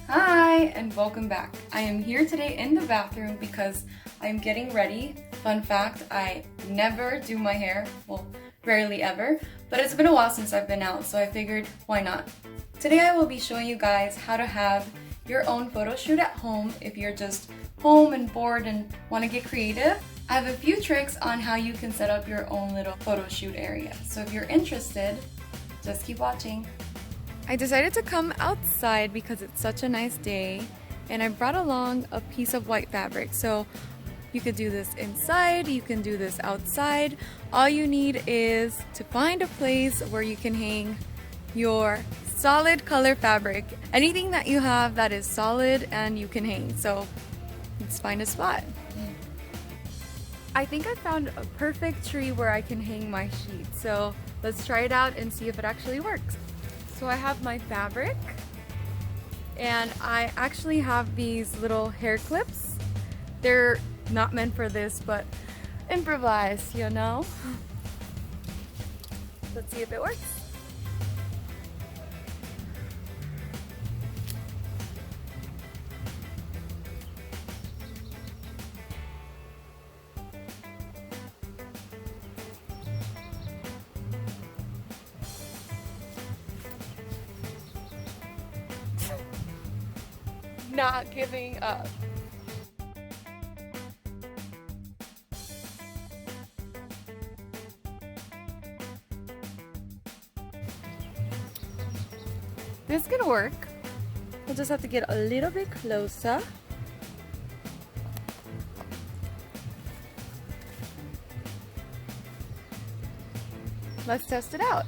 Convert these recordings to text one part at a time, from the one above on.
Hi and welcome back. I am here today in the bathroom because I'm getting ready. Fun fact, I never do my hair, well, rarely ever, but it's been a while since I've been out, so I figured why not. Today I will be showing you guys how to have your own photo shoot at home if you're just home and bored and want to get creative. I have a few tricks on how you can set up your own little photo shoot area, so if you're interested, just keep watching. I decided to come outside because it's such a nice day, and I brought along a piece of white fabric. So you could do this inside, you can do this outside. All you need is to find a place where you can hang your solid color fabric. Anything that you have that is solid and you can hang. So let's find a spot. I think I found a perfect tree where I can hang my sheet. So let's try it out and see if it actually works. So I have my fabric, and I actually have these little hair clips. They're not meant for this, but improvise, you know? Let's see if it works. Not giving up. This is gonna work. We'll just have to get a little bit closer. Let's test it out.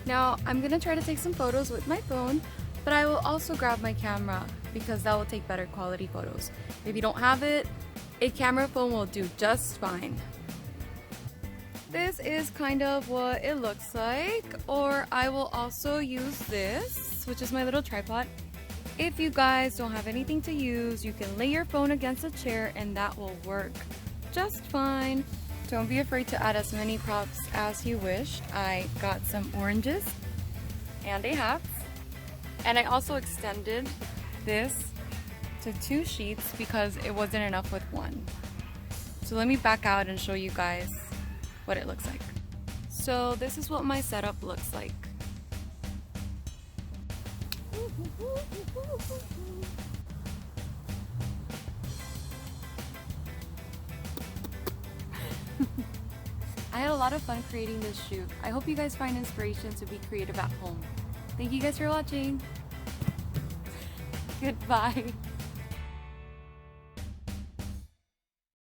Now, I'm gonna try to take some photos with my phone, but I will also grab my camera because that will take better quality photos. If you don't have it, a camera phone will do just fine. This is kind of what it looks like, or I will also use this, which is my little tripod. If you guys don't have anything to use, you can lay your phone against a chair and that will work just fine. Don't be afraid to add as many props as you wish. I got some oranges and a hat. And I also extended this to 2 sheets because it wasn't enough with one. So let me back out and show you guys what it looks like. So this is what my setup looks like. I had a lot of fun creating this shoot. I hope you guys find inspiration to be creative at home. Thank you guys for watching. Goodbye.